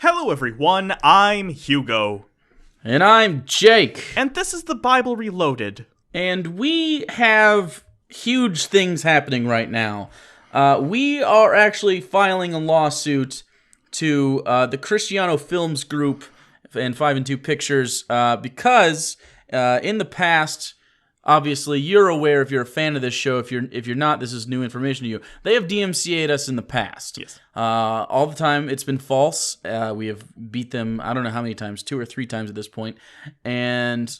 Hello everyone, I'm Hugo. And I'm Jake. And this is the Bible Reloaded. And we have huge things happening right now. We are actually filing a lawsuit to the Cristiano Films Group and 5 and 2 Pictures because in the past, obviously you're aware if you're a fan of this show. If you're not, this is new information to you. They have DMCA'd us in the past. Yes. All the time it's been false. We have beat them, I don't know how many times, 2 or 3 times at this point. And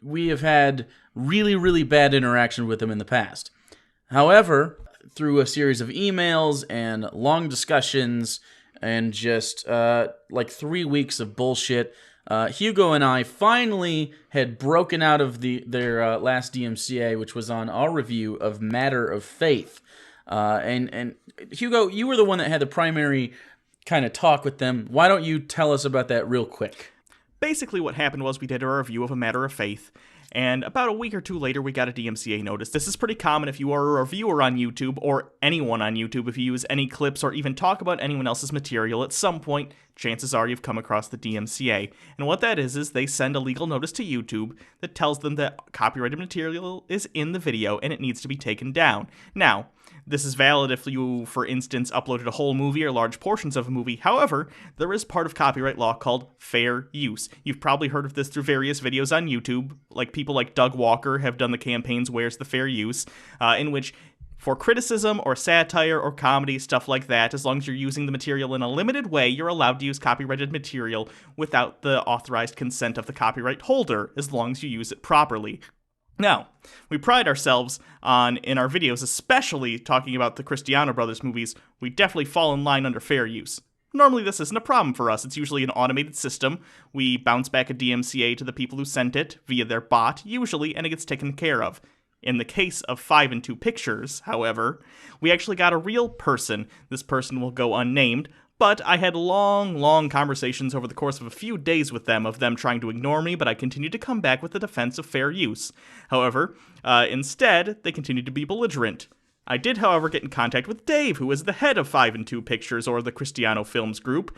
we have had really, really bad interaction with them in the past. However, through a series of emails and long discussions and just like 3 weeks of bullshit, Hugo and I finally had broken out of their last DMCA, which was on our review of Matter of Faith. And Hugo, you were the one that had the primary kind of talk with them. Why don't you tell us about that real quick? Basically what happened was we did our review of A Matter of Faith, and about a week or two later we got a DMCA notice. This is pretty common if you are a reviewer on YouTube, or anyone on YouTube. If you use any clips or even talk about anyone else's material, at some point, chances are you've come across the DMCA. And what that is they send a legal notice to YouTube that tells them that copyrighted material is in the video and it needs to be taken down. Now, this is valid if you, for instance, uploaded a whole movie or large portions of a movie. However, there is part of copyright law called fair use. You've probably heard of this through various videos on YouTube. Like people like Doug Walker have done the campaigns Where's the Fair Use, in which for criticism or satire or comedy, stuff like that, as long as you're using the material in a limited way, you're allowed to use copyrighted material without the authorized consent of the copyright holder, as long as you use it properly. Now, we pride ourselves on, in our videos, especially talking about the Cristiano Brothers movies, we definitely fall in line under fair use. Normally this isn't a problem for us. It's usually an automated system. We bounce back a DMCA to the people who sent it via their bot, usually, and it gets taken care of. In the case of 5 and 2 Pictures, however, we actually got a real person. This person will go unnamed, but I had long conversations over the course of a few days with them of them trying to ignore me, but I continued to come back with the defense of fair use. However, instead, they continued to be belligerent. I did, however, get in contact with Dave, who is the head of 5 and 2 Pictures, or the Cristiano Films Group,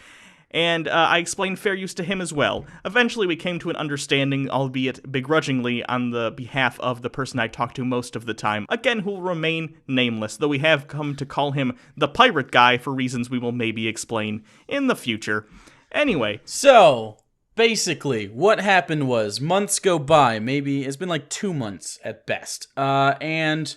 and I explained fair use to him as well. Eventually, we came to an understanding, albeit begrudgingly, on the behalf of the person I talked to most of the time. Again, who will remain nameless, though we have come to call him the Pirate Guy for reasons we will maybe explain in the future. Anyway. So, basically, what happened was, months go by, maybe, it's been like 2 months at best, and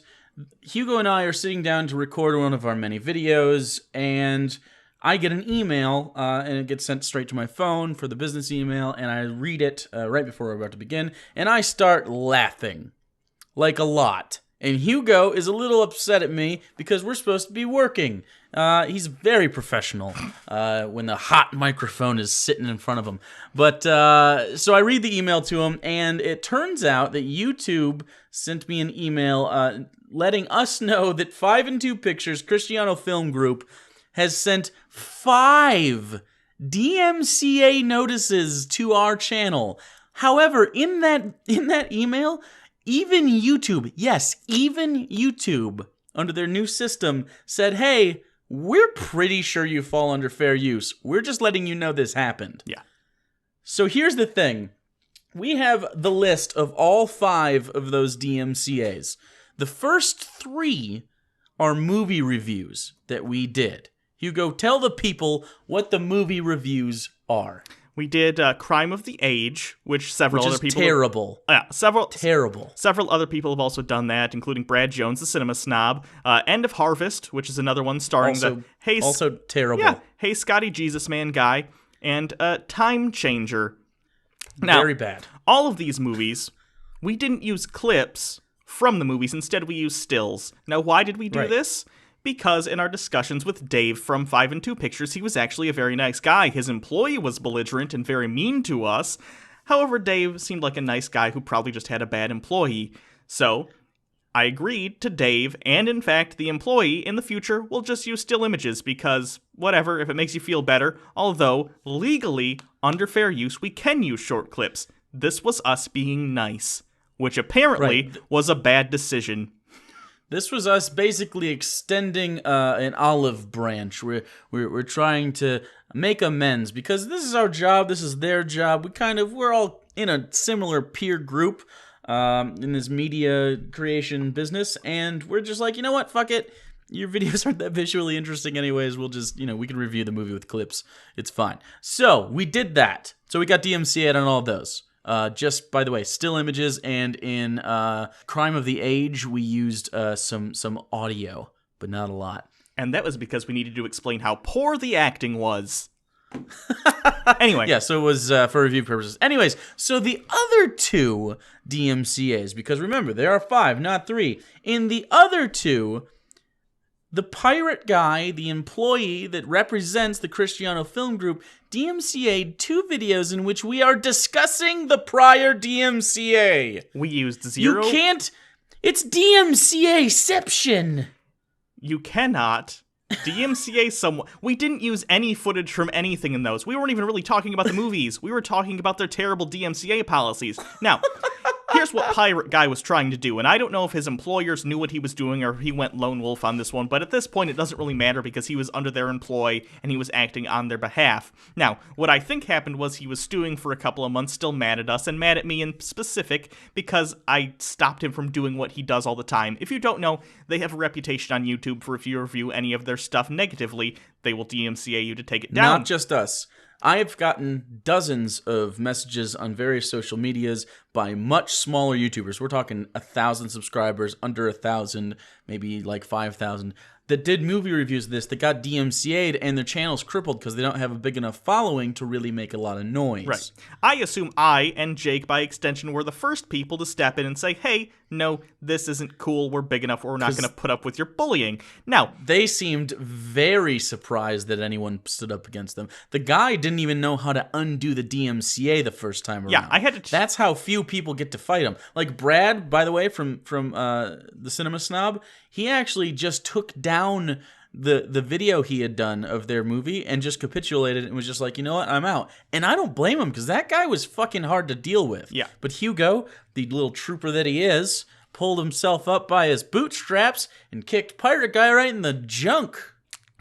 Hugo and I are sitting down to record one of our many videos, and I get an email, and it gets sent straight to my phone for the business email, and I read it right before we're about to begin, and I start laughing. Like a lot. And Hugo is a little upset at me because we're supposed to be working. He's very professional when the hot microphone is sitting in front of him. But, so I read the email to him, and it turns out that YouTube sent me an email letting us know that 5 and 2 Pictures, Cristiano Film Group, has sent 5 DMCA notices to our channel. However, in that email, even YouTube, yes, even YouTube, under their new system, said, hey, we're pretty sure you fall under fair use. We're just letting you know this happened. Yeah. So here's the thing. We have the list of all 5 of those DMCAs. The first 3 are movie reviews that we did. Hugo, tell the people what the movie reviews are. We did Crime of the Age, which several other people... terrible. Terrible. Several other people have also done that, including Brad Jones, the cinema snob. End of Harvest, which is another one starring also terrible. Yeah, Hey Scotty Jesus Man guy, and Time Changer. Now, very bad. All of these movies, we didn't use clips from the movies. Instead, we used stills. Now, why did we do this? Because in our discussions with Dave from 5 and 2 Pictures, he was actually a very nice guy. His employee was belligerent and very mean to us. However, Dave seemed like a nice guy who probably just had a bad employee. So, I agreed to Dave, and in fact, the employee in the future will just use still images because, whatever, if it makes you feel better. Although, legally, under fair use, we can use short clips. This was us being nice, which apparently was a bad decision. This was us basically extending an olive branch. We're trying to make amends because this is our job. This is their job. We're all in a similar peer group in this media creation business, and we're just like, you know what? Fuck it. Your videos aren't that visually interesting anyways. We'll just, we can review the movie with clips. It's fine. So we did that. So we got DMCA'd on all of those. Just, by the way, still images, and in Crime of the Age, we used some audio, but not a lot. And that was because we needed to explain how poor the acting was. Anyway. Yeah, so it was for review purposes. Anyways, so the other 2 DMCAs, because remember, there are 5, not 3. In the other 2, the pirate guy, the employee that represents the Cristiano Film Group, DMCA'd 2 videos in which we are discussing the prior DMCA. We used 0. You can't... It's DMCA-ception. You cannot DMCA someone. We didn't use any footage from anything in those. We weren't even really talking about the movies. We were talking about their terrible DMCA policies. Now, here's what Pirate Guy was trying to do, and I don't know if his employers knew what he was doing or he went lone wolf on this one, but at this point it doesn't really matter because he was under their employ and he was acting on their behalf. Now, what I think happened was he was stewing for a couple of months, still mad at us, and mad at me in specific because I stopped him from doing what he does all the time. If you don't know, they have a reputation on YouTube for if you review any of their stuff negatively, they will DMCA you to take it down. Not just us. I have gotten dozens of messages on various social medias by much smaller YouTubers. We're talking 1,000 subscribers, under 1,000, maybe like 5,000, that did movie reviews of this that got DMCA'd and their channel's crippled because they don't have a big enough following to really make a lot of noise. Right. I assume I, and Jake by extension, were the first people to step in and say, hey, no, this isn't cool, we're big enough, we're not going to put up with your bullying. Now, they seemed very surprised that anyone stood up against them. The guy didn't even know how to undo the DMCA the first time around. Yeah, I had to... That's how few people get to fight him. Like Brad, by the way, from the Cinema Snob, he actually just took down the video he had done of their movie and just capitulated and was just like, you know what, I'm out. And I don't blame him because that guy was fucking hard to deal with. Yeah. But Hugo, the little trooper that he is, pulled himself up by his bootstraps and kicked Pirate Guy right in the junk.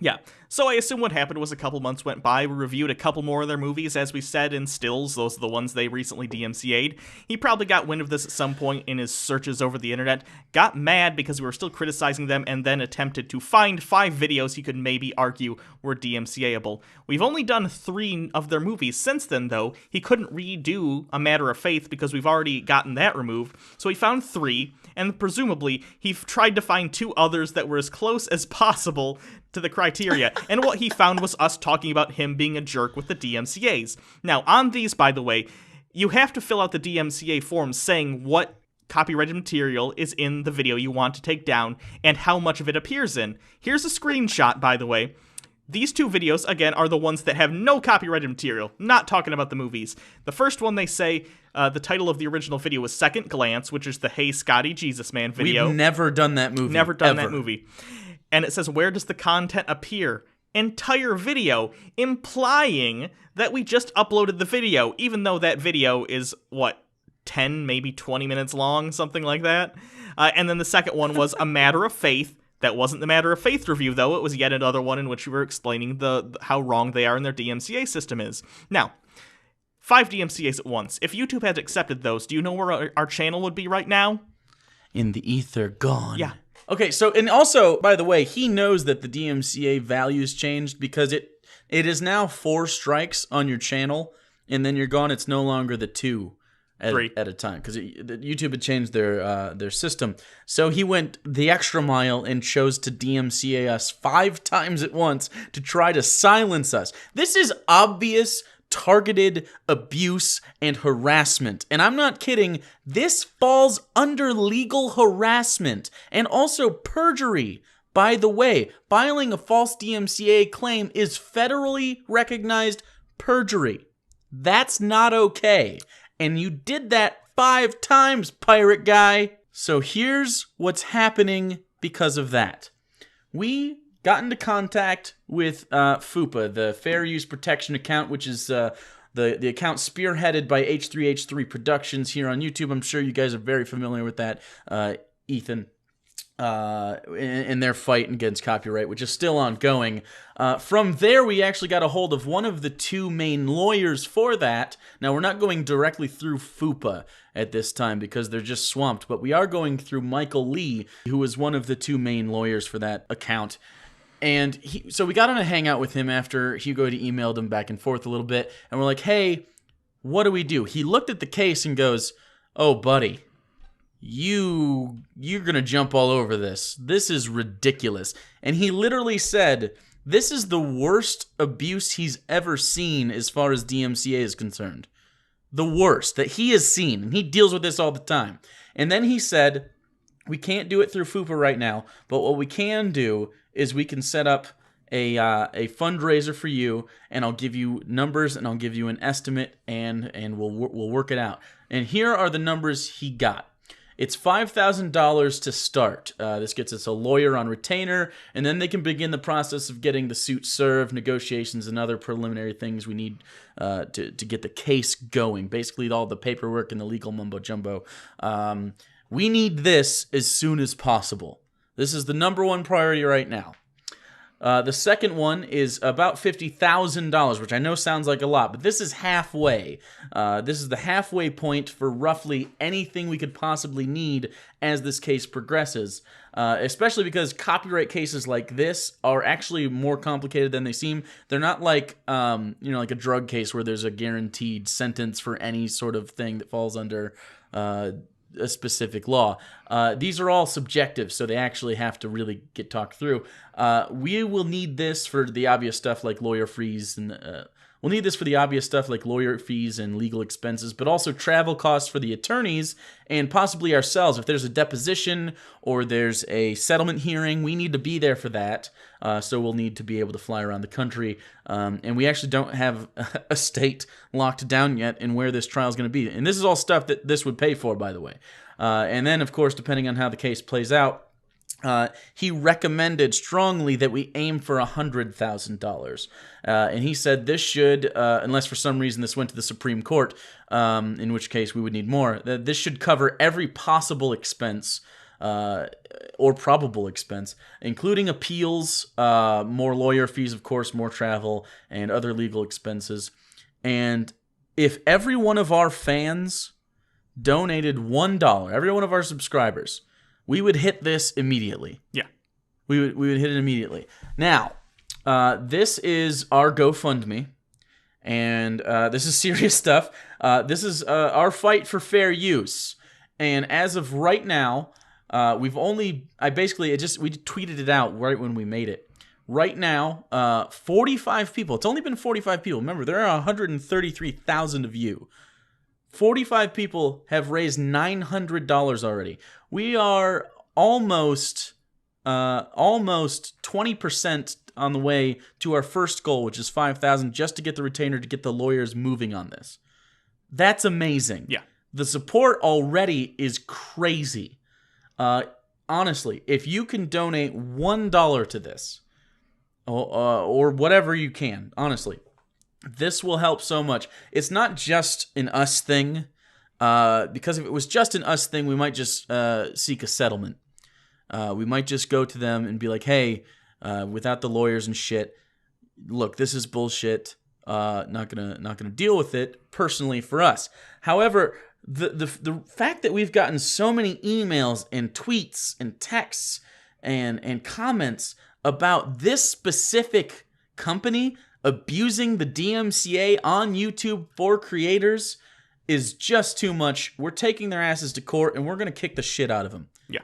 Yeah. So I assume what happened was a couple months went by, we reviewed a couple more of their movies, as we said, in stills, those are the ones they recently DMCA'd. He probably got wind of this at some point in his searches over the internet, got mad because we were still criticizing them, and then attempted to find 5 videos he could maybe argue were DMCA'able. We've only done 3 of their movies since then, though. He couldn't redo A Matter of Faith because we've already gotten that removed, so he found 3, and presumably he tried to find 2 others that were as close as possible to the criteria, and what he found was us talking about him being a jerk with the DMCAs. Now, on these, by the way, you have to fill out the DMCA form saying what copyrighted material is in the video you want to take down and how much of it appears in. Here's a screenshot, by the way. These 2 videos, again, are the ones that have no copyrighted material, not talking about the movies. The first one, they say, the title of the original video was Second Glance, which is the Hey Scotty Jesus Man video. We've never done that movie. Never done ever. that movie. And it says, where does the content appear? Entire video, implying that we just uploaded the video, even though that video is, 10, maybe 20 minutes long, something like that. And then the second one was A Matter of Faith. That wasn't the Matter of Faith review, though. It was yet another one in which we were explaining how wrong they are and their DMCA system is. Now, 5 DMCAs at once. If YouTube had accepted those, do you know where our channel would be right now? In the ether, gone. Yeah. Okay, so, and also, by the way, he knows that the DMCA values changed because it is now 4 strikes on your channel, and then you're gone. It's no longer the 2 at a time because YouTube had changed their system. So he went the extra mile and chose to DMCA us 5 times at once to try to silence us. This is obvious targeted abuse and harassment. And I'm not kidding, this falls under legal harassment and also perjury. By the way, filing a false DMCA claim is federally recognized perjury. That's not okay. And you did that 5 times, Pirate Guy. So here's what's happening because of that. We got into contact with FUPA, the Fair Use Protection account, which is the account spearheaded by H3H3 Productions here on YouTube. I'm sure you guys are very familiar with that, Ethan. in their fight against copyright, which is still ongoing. From there, we actually got a hold of one of the two main lawyers for that. Now, we're not going directly through FUPA at this time because they're just swamped, but we are going through Michael Lee, who was one of the two main lawyers for that account. And so we got on a hangout with him after Hugo had emailed him back and forth a little bit, and we're like, hey, what do we do? He looked at the case and goes, oh, buddy, you're gonna jump all over this. This is ridiculous. And he literally said, this is the worst abuse he's ever seen as far as DMCA is concerned. The worst that he has seen. And he deals with this all the time. And then he said, we can't do it through FUPA right now, but what we can do is we can set up a fundraiser for you, and I'll give you numbers, and I'll give you an estimate, and we'll work it out. And here are the numbers he got. It's $5,000 to start. This gets us a lawyer on retainer, and then they can begin the process of getting the suit served, negotiations, and other preliminary things we need to get the case going. Basically, all the paperwork and the legal mumbo-jumbo. We need this as soon as possible. This is the number one priority right now. The second one is about $50,000, which I know sounds like a lot, but this is halfway. This is the halfway point for roughly anything we could possibly need as this case progresses, especially because copyright cases like this are actually more complicated than they seem. They're not like, like a drug case where there's a guaranteed sentence for any sort of thing that falls under a specific law. These are all subjective, so they actually have to really get talked through. We will need this for the obvious stuff like lawyer fees, and we'll need this for the obvious stuff like lawyer fees and legal expenses, but also travel costs for the attorneys and possibly ourselves. If there's a deposition or there's a settlement hearing, we need to be there for that. So we'll need to be able to fly around the country. And we actually don't have a state locked down yet in where this trial is going to be. And this is all stuff that this would pay for, by the way. And then, of course, depending on how the case plays out, he recommended strongly that we aim for $100,000. And he said this should, unless for some reason this went to the Supreme Court, in which case we would need more, that this should cover every possible expense or probable expense, including appeals, more lawyer fees, of course, more travel, and other legal expenses. And if every one of our fans donated $1, every one of our subscribers, we would hit this immediately. Yeah. We would hit it immediately. Now, this is our GoFundMe, and this is serious stuff. This is our fight for fair use. And as of right now, we tweeted it out right when we made it. Right now, 45 people. It's only been 45 people. Remember, there are 133,000 of you. 45 people have raised $900 already. We are almost 20% on the way to our first goal, which is $5,000, just to get the retainer, to get the lawyers moving on this. That's amazing. Yeah. The support already is crazy. Honestly, if you can donate $1 to this, or whatever you can, honestly, this will help so much. It's not just an us thing, because if it was just an us thing, we might just seek a settlement. We might just go to them and be like, hey, without the lawyers and shit, look, this is bullshit. Not gonna deal with it personally for us. However, the fact that we've gotten so many emails and tweets and texts and comments about this specific company abusing the DMCA on YouTube for creators is just too much. We're taking their asses to court, and we're going to kick the shit out of them. Yeah.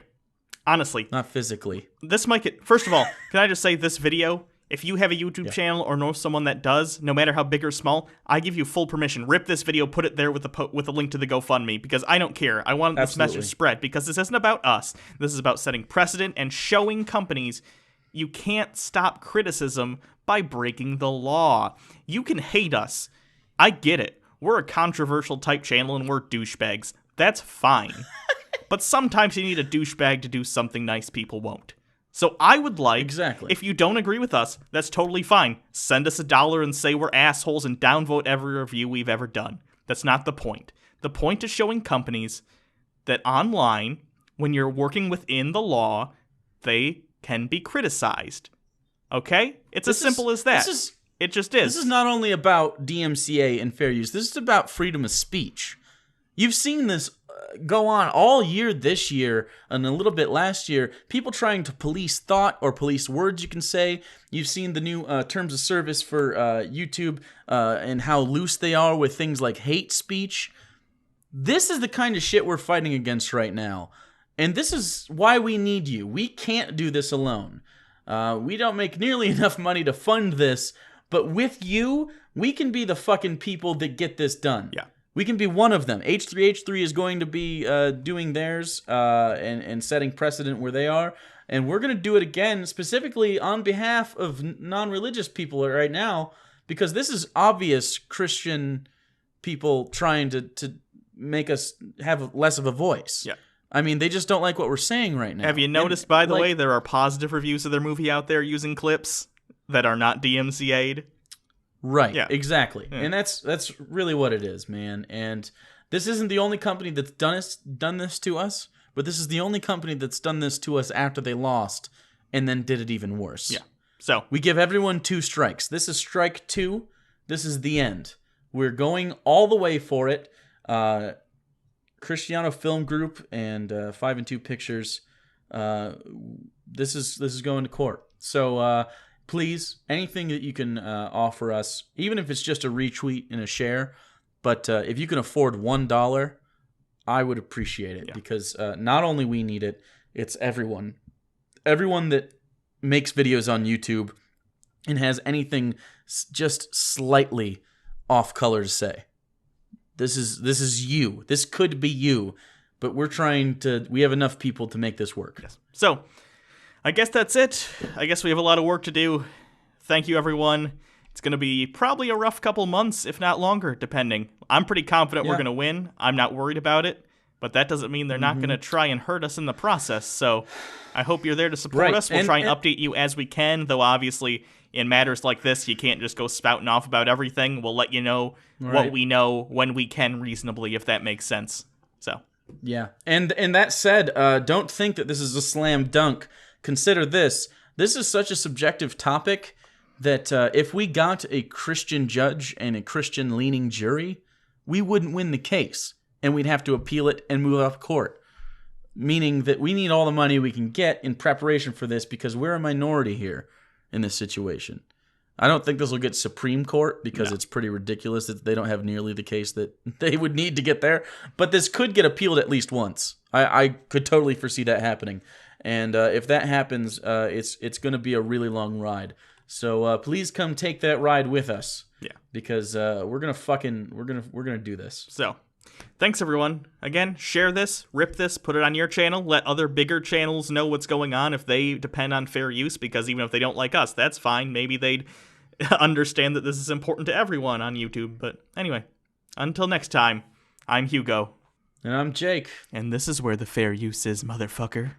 Honestly. Not physically. This might get... First of all, can I just say this video, if you have a YouTube channel or know someone that does, no matter how big or small, I give you full permission. Rip this video, put it there with a link to the GoFundMe, because I don't care. I want this message spread, because this isn't about us. This is about setting precedent and showing companies you can't stop criticism by breaking the law. You can hate us. I get it. We're a controversial type channel and we're douchebags. That's fine. But sometimes you need a douchebag to do something nice people won't. So I would like, exactly. If you don't agree with us, that's totally fine. Send us $1 and say we're assholes and downvote every review we've ever done. That's not the point. The point is showing companies that online, when you're working within the law, they can be criticized. Okay? It's as simple as that. It just is. This is not only about DMCA and fair use. This is about freedom of speech. You've seen this go on all year this year and a little bit last year. People trying to police thought or police words, you can say. You've seen the new terms of service for YouTube and how loose they are with things like hate speech. This is the kind of shit we're fighting against right now. And this is why we need you. We can't do this alone. We don't make nearly enough money to fund this. But with you, we can be the fucking people that get this done. Yeah. We can be one of them. H3H3 is going to be doing theirs and setting precedent where they are. And we're going to do it again, specifically on behalf of non-religious people right now, because this is obvious Christian people trying to make us have less of a voice. Yeah. I mean, they just don't like what we're saying right now. Have you noticed, by the way, there are positive reviews of their movie out there using clips that are not DMCA'd? Right, yeah. Exactly. Yeah. And that's really what it is, man. And this isn't the only company that's done this to us, but this is the only company that's done this to us after they lost and then did it even worse. Yeah. So we give everyone 2 strikes. This is strike 2. This is the end. We're going all the way for it. Cristiano Film Group and 5 and 2 Pictures. This is going to court. So please, anything that you can offer us, even if it's just a retweet and a share, but if you can afford $1, I would appreciate it, because not only we need it, it's everyone that makes videos on YouTube and has anything just slightly off color to say. This is you. This could be you, but we have enough people to make this work. Yes. So I guess that's it. I guess we have a lot of work to do. Thank you, everyone. It's going to be probably a rough couple months, if not longer, depending. I'm pretty confident we're going to win. I'm not worried about it, but that doesn't mean they're not going to try and hurt us in the process. So I hope you're there to support us. We'll try and update you as we can, though obviously in matters like this, you can't just go spouting off about everything. We'll let you know what we know when we can reasonably, if that makes sense. So yeah. And that said, don't think that this is a slam dunk. Consider this. This is such a subjective topic that if we got a Christian judge and a Christian-leaning jury, we wouldn't win the case, and we'd have to appeal it and move off court. Meaning that we need all the money we can get in preparation for this, because we're a minority here in this situation. I don't think this will get Supreme Court, because it's pretty ridiculous that they don't have nearly the case that they would need to get there. But this could get appealed at least once. I could totally foresee that happening. And if that happens, it's going to be a really long ride. So please come take that ride with us. Yeah. Because we're gonna do this. So thanks, everyone. Again, share this, rip this, put it on your channel. Let other bigger channels know what's going on if they depend on fair use, because even if they don't like us, that's fine. Maybe they'd understand that this is important to everyone on YouTube. But anyway, until next time, I'm Hugo. And I'm Jake. And this is where the fair use is, motherfucker.